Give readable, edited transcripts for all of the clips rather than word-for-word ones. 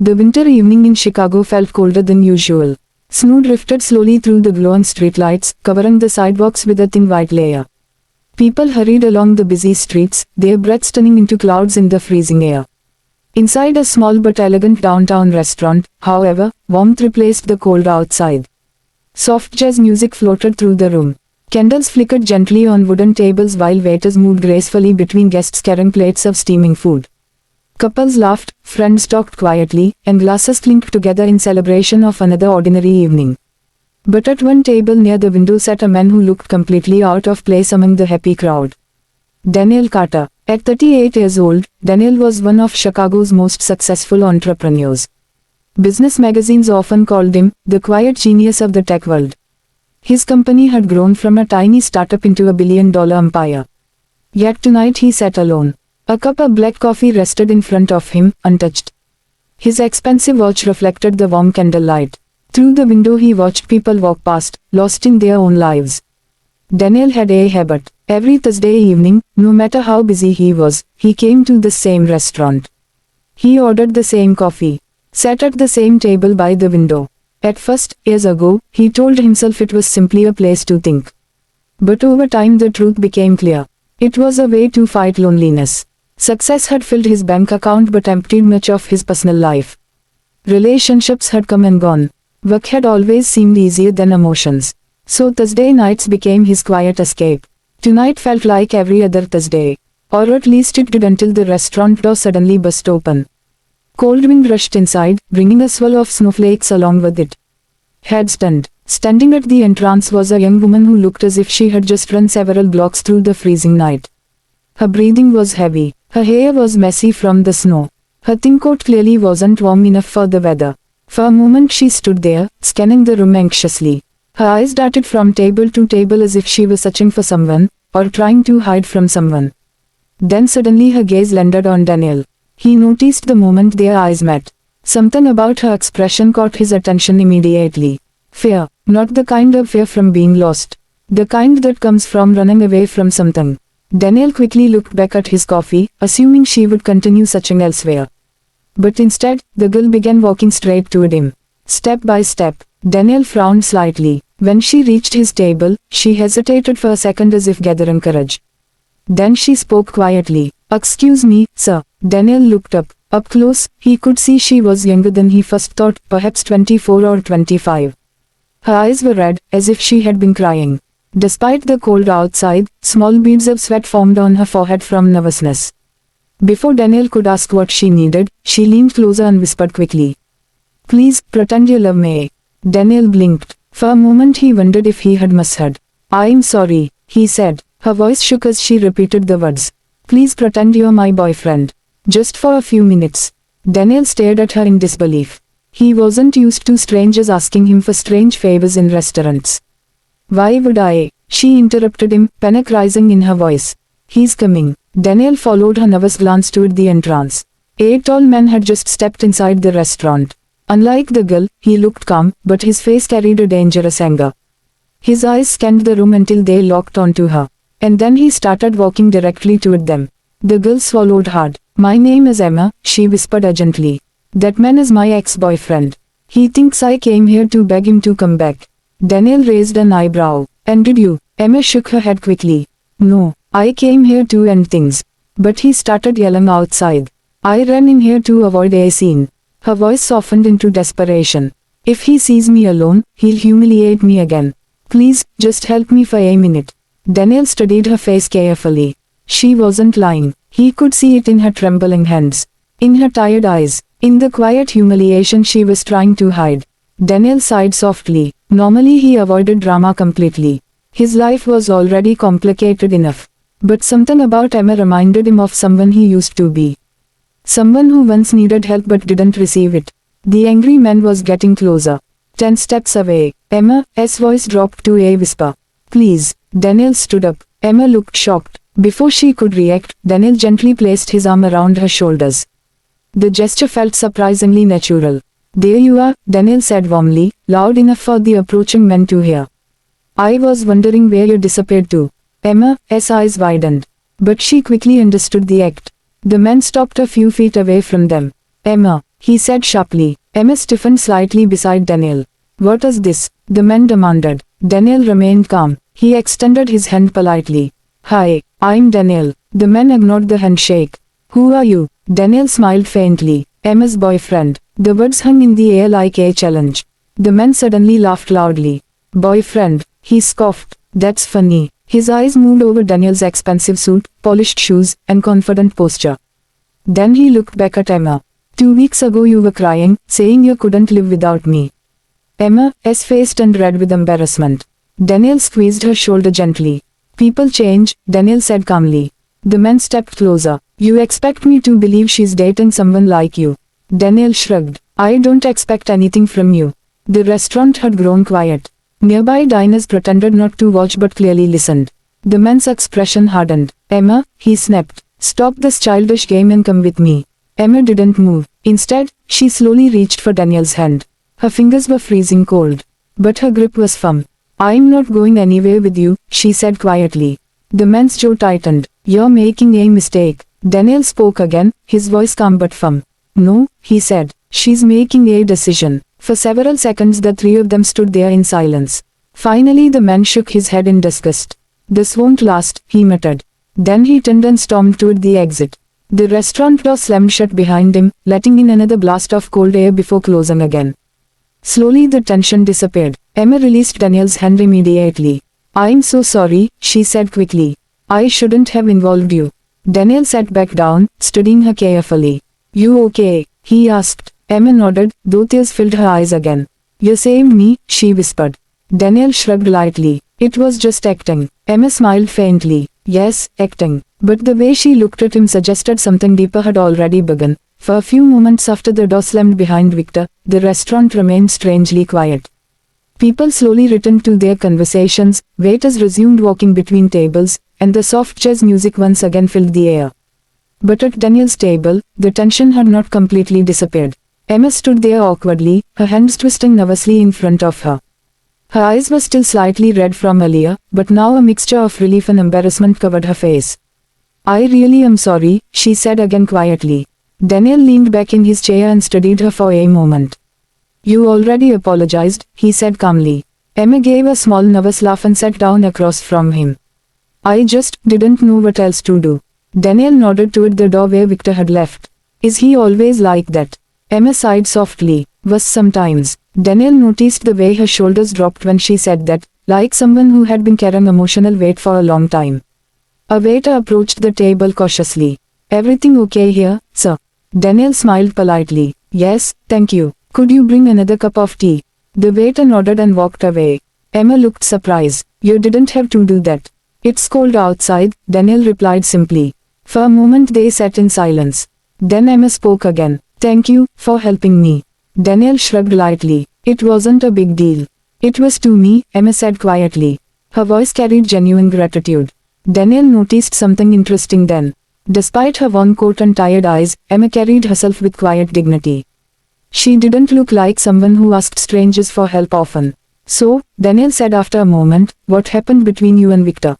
The winter evening in Chicago felt colder than usual. Snow drifted slowly through the glowing streetlights, covering the sidewalks with a thin white layer. People hurried along the busy streets, their breaths turning into clouds in the freezing air. Inside a small but elegant downtown restaurant, however, warmth replaced the cold outside. Soft jazz music floated through the room. Candles flickered gently on wooden tables while waiters moved gracefully between guests carrying plates of steaming food. Couples laughed, friends talked quietly, and glasses clinked together in celebration of another ordinary evening. But at one table near the window sat a man who looked completely out of place among the happy crowd. Daniel Carter. At 38 years old, Daniel was one of Chicago's most successful entrepreneurs. Business magazines often called him the quiet genius of the tech world. His company had grown from a tiny startup into a billion-dollar empire. Yet tonight he sat alone. A cup of black coffee rested in front of him, untouched. His expensive watch reflected the warm candlelight. Through the window he watched people walk past, lost in their own lives. Daniel had a habit. Every Thursday evening, no matter how busy he was, he came to the same restaurant. He ordered the same coffee, sat at the same table by the window. At first, years ago, he told himself it was simply a place to think. But over time the truth became clear. It was a way to fight loneliness. Success had filled his bank account but emptied much of his personal life. Relationships had come and gone. Work had always seemed easier than emotions. So Thursday nights became his quiet escape. Tonight felt like every other Thursday. Or at least it did until the restaurant door suddenly burst open. Cold wind rushed inside, bringing a swirl of snowflakes along with it. Head stunned. Standing at the entrance was a young woman who looked as if she had just run several blocks through the freezing night. Her breathing was heavy. Her hair was messy from the snow. Her thin coat clearly wasn't warm enough for the weather. For a moment she stood there, scanning the room anxiously. Her eyes darted from table to table as if she was searching for someone, or trying to hide from someone. Then suddenly her gaze landed on Daniel. He noticed the moment their eyes met. Something about her expression caught his attention immediately. Fear, not the kind of fear from being lost. The kind that comes from running away from something. Daniel quickly looked back at his coffee, assuming she would continue searching elsewhere. But instead, the girl began walking straight toward him. Step by step, Daniel frowned slightly. When she reached his table, she hesitated for a second as if gathering courage. Then she spoke quietly. "Excuse me, sir." Daniel looked up. Up close, he could see she was younger than he first thought, perhaps 24 or 25. Her eyes were red, as if she had been crying. Despite the cold outside, small beads of sweat formed on her forehead from nervousness. Before Daniel could ask what she needed, she leaned closer and whispered quickly. "Please, pretend you love me." Daniel blinked. For a moment he wondered if he had misheard. "I'm sorry," he said. Her voice shook as she repeated the words. "Please pretend you're my boyfriend. Just for a few minutes." Daniel stared at her in disbelief. He wasn't used to strangers asking him for strange favors in restaurants. "Why would I?" she interrupted him, panic rising in her voice. "He's coming." Daniel followed her nervous glance toward the entrance. A tall man had just stepped inside the restaurant. Unlike the girl, he looked calm, but his face carried a dangerous anger. His eyes scanned the room until they locked onto her. And then he started walking directly toward them. The girl swallowed hard. "My name is Emma," she whispered urgently. "That man is my ex-boyfriend. He thinks I came here to beg him to come back." Daniel raised an eyebrow. "And did you?" Emma shook her head quickly. "No, I came here to end things." But he started yelling outside. "I ran in here to avoid a scene." Her voice softened into desperation. "If he sees me alone, he'll humiliate me again. Please, just help me for a minute." Daniel studied her face carefully. She wasn't lying. He could see it in her trembling hands, in her tired eyes, in the quiet humiliation she was trying to hide. Daniel sighed softly. Normally he avoided drama completely. His life was already complicated enough. But something about Emma reminded him of someone he used to be. Someone who once needed help but didn't receive it. The angry man was getting closer. 10 steps away. Emma's voice dropped to a whisper. "Please." Daniel stood up. Emma looked shocked. Before she could react, Daniel gently placed his arm around her shoulders. The gesture felt surprisingly natural. "There you are," Daniel said warmly, loud enough for the approaching man to hear. "I was wondering where you disappeared to." Emma's eyes widened. But she quickly understood the act. The man stopped a few feet away from them. "Emma." he said sharply. Emma stiffened slightly beside Daniel. What is this? The man demanded. Daniel remained calm. He extended his hand politely. Hi, I'm Daniel. The man ignored the handshake. Who are you? Daniel smiled faintly. Emma's boyfriend. The words hung in the air like a challenge. The man suddenly laughed loudly. Boyfriend, he scoffed. That's funny. His eyes moved over Daniel's expensive suit, polished shoes, and confident posture. Then he looked back at Emma. 2 weeks ago you were crying, saying you couldn't live without me. Emma's face turned red with embarrassment. Daniel squeezed her shoulder gently. People change, Daniel said calmly. The man stepped closer. You expect me to believe she's dating someone like you? Daniel shrugged. I don't expect anything from you. The restaurant had grown quiet. Nearby diners pretended not to watch but clearly listened. The man's expression hardened. Emma, he snapped. Stop this childish game and come with me. Emma didn't move. Instead, she slowly reached for Daniel's hand. Her fingers were freezing cold. But her grip was firm. I'm not going anywhere with you, she said quietly. The man's jaw tightened. You're making a mistake. Daniel spoke again, his voice calm but firm. No, he said. She's making a decision. For several seconds the three of them stood there in silence. Finally the man shook his head in disgust. This won't last, he muttered. Then he turned and stormed toward the exit. The restaurant door slammed shut behind him, letting in another blast of cold air before closing again. Slowly the tension disappeared. Emma released Daniel's hand immediately. I'm so sorry, she said quickly. I shouldn't have involved you. Daniel sat back down, studying her carefully. You okay? He asked. Emma nodded, though tears filled her eyes again. You saved me, she whispered. Daniel shrugged lightly. It was just acting. Emma smiled faintly. Yes, acting. But the way she looked at him suggested something deeper had already begun. For a few moments after the door slammed behind Victor, the restaurant remained strangely quiet. People slowly returned to their conversations, waiters resumed walking between tables, and the soft jazz music once again filled the air. But at Daniel's table, the tension had not completely disappeared. Emma stood there awkwardly, her hands twisting nervously in front of her. Her eyes were still slightly red from earlier, but now a mixture of relief and embarrassment covered her face. I really am sorry, she said again quietly. Daniel leaned back in his chair and studied her for a moment. You already apologized, he said calmly. Emma gave a small nervous laugh and sat down across from him. I just didn't know what else to do. Daniel nodded toward the door where Victor had left. Is he always like that? Emma sighed softly. Was sometimes. Daniel noticed the way her shoulders dropped when she said that, like someone who had been carrying emotional weight for a long time. A waiter approached the table cautiously. Everything okay here, sir? Daniel smiled politely. Yes, thank you. Could you bring another cup of tea? The waiter nodded and walked away. Emma looked surprised. You didn't have to do that. It's cold outside, Daniel replied simply. For a moment they sat in silence. Then Emma spoke again. Thank you for helping me. Daniel shrugged lightly. It wasn't a big deal. It was to me, Emma said quietly. Her voice carried genuine gratitude. Daniel noticed something interesting then. Despite her worn coat and tired eyes, Emma carried herself with quiet dignity. She didn't look like someone who asked strangers for help often. So, Daniel said after a moment, what happened between you and Victor?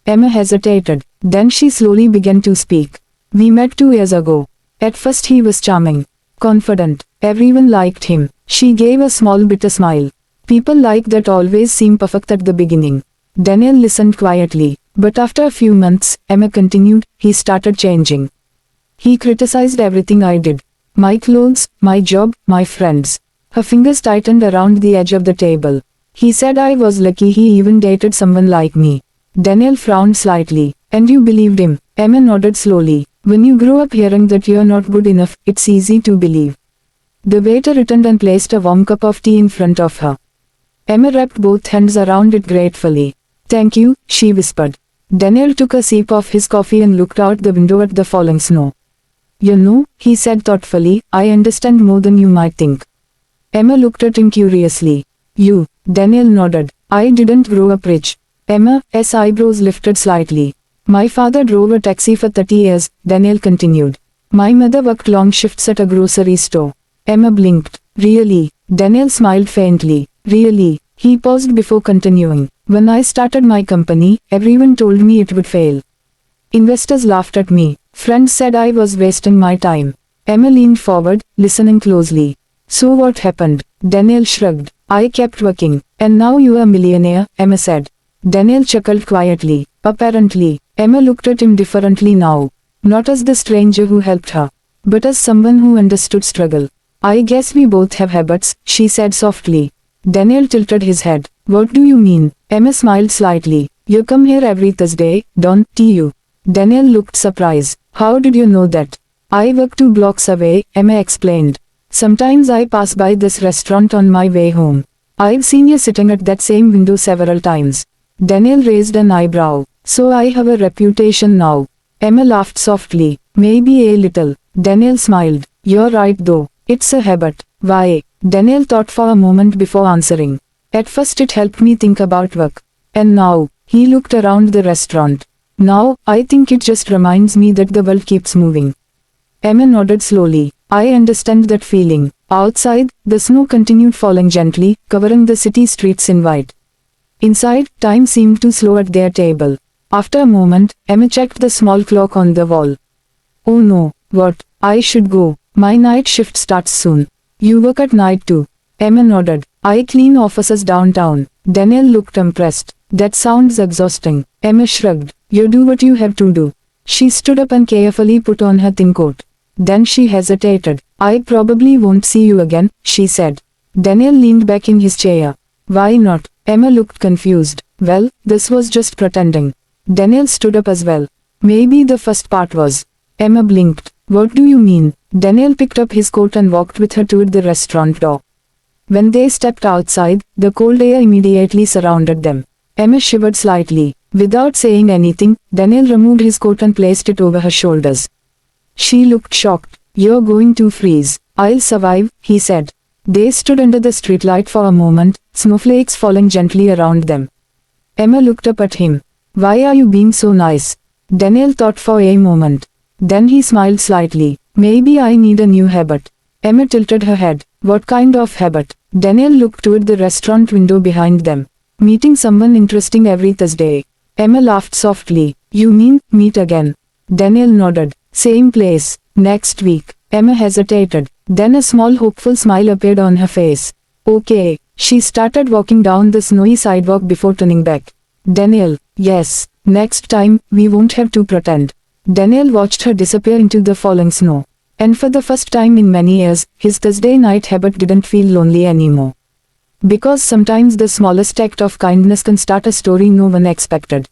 Emma hesitated. Then she slowly began to speak. We met 2 years ago. At first he was charming, confident. Everyone liked him. She gave a small bitter smile. People like that always seem perfect at the beginning. Daniel listened quietly. But after a few months, Emma continued, he started changing. He criticized everything I did. My clothes, my job, my friends. Her fingers tightened around the edge of the table. He said I was lucky he even dated someone like me. Daniel frowned slightly. And you believed him? Emma nodded slowly. When you grow up hearing that you're not good enough, it's easy to believe. The waiter returned and placed a warm cup of tea in front of her. Emma wrapped both hands around it gratefully. Thank you, she whispered. Daniel took a sip of his coffee and looked out the window at the falling snow. You know, he said thoughtfully, I understand more than you might think. Emma looked at him curiously. You, Daniel nodded. I didn't grow up rich. Emma's eyebrows lifted slightly. My father drove a taxi for 30 years, Daniel continued. My mother worked long shifts at a grocery store. Emma blinked. Really? Daniel smiled faintly. Really? He paused before continuing. When I started my company, everyone told me it would fail. Investors laughed at me. Friends said I was wasting my time. Emma leaned forward, listening closely. So what happened? Daniel shrugged. I kept working. And now you are a millionaire, Emma said. Daniel chuckled quietly. Apparently, Emma looked at him differently now. Not as the stranger who helped her, but as someone who understood struggle. I guess we both have habits, she said softly. Daniel tilted his head. What do you mean? Emma smiled slightly. You come here every Thursday, don't you? Daniel looked surprised. How did you know that? I work 2 blocks away, Emma explained. Sometimes I pass by this restaurant on my way home. I've seen you sitting at that same window several times. Daniel raised an eyebrow. So I have a reputation now. Emma laughed softly. Maybe a little. Daniel smiled. You're right though. It's a habit. Why? Daniel thought for a moment before answering. At first it helped me think about work. And now, he looked around the restaurant. Now, I think it just reminds me that the world keeps moving. Emma nodded slowly. I understand that feeling. Outside, the snow continued falling gently, covering the city streets in white. Inside, time seemed to slow at their table. After a moment, Emma checked the small clock on the wall. Oh no, what? I should go. My night shift starts soon. You work at night too. Emma nodded. I clean offices downtown. Daniel looked impressed. That sounds exhausting. Emma shrugged. You do what you have to do. She stood up and carefully put on her thin coat. Then she hesitated. I probably won't see you again, she said. Daniel leaned back in his chair. Why not? Emma looked confused. Well, this was just pretending. Daniel stood up as well. Maybe the first part was. Emma blinked. What do you mean? Daniel picked up his coat and walked with her toward the restaurant door. When they stepped outside, the cold air immediately surrounded them. Emma shivered slightly. Without saying anything, Daniel removed his coat and placed it over her shoulders. She looked shocked. You're going to freeze. I'll survive, he said. They stood under the streetlight for a moment, snowflakes falling gently around them. Emma looked up at him. Why are you being so nice? Daniel thought for a moment. Then he smiled slightly. Maybe I need a new habit. Emma tilted her head. What kind of habit? Daniel looked toward the restaurant window behind them. Meeting someone interesting every Thursday. Emma laughed softly. You mean, meet again? Daniel nodded. Same place, next week. Emma hesitated. Then a small hopeful smile appeared on her face. Okay. She started walking down the snowy sidewalk before turning back. Daniel, yes, next time, we won't have to pretend. Daniel watched her disappear into the falling snow. And for the first time in many years, his Thursday night habit didn't feel lonely anymore. Because sometimes the smallest act of kindness can start a story no one expected.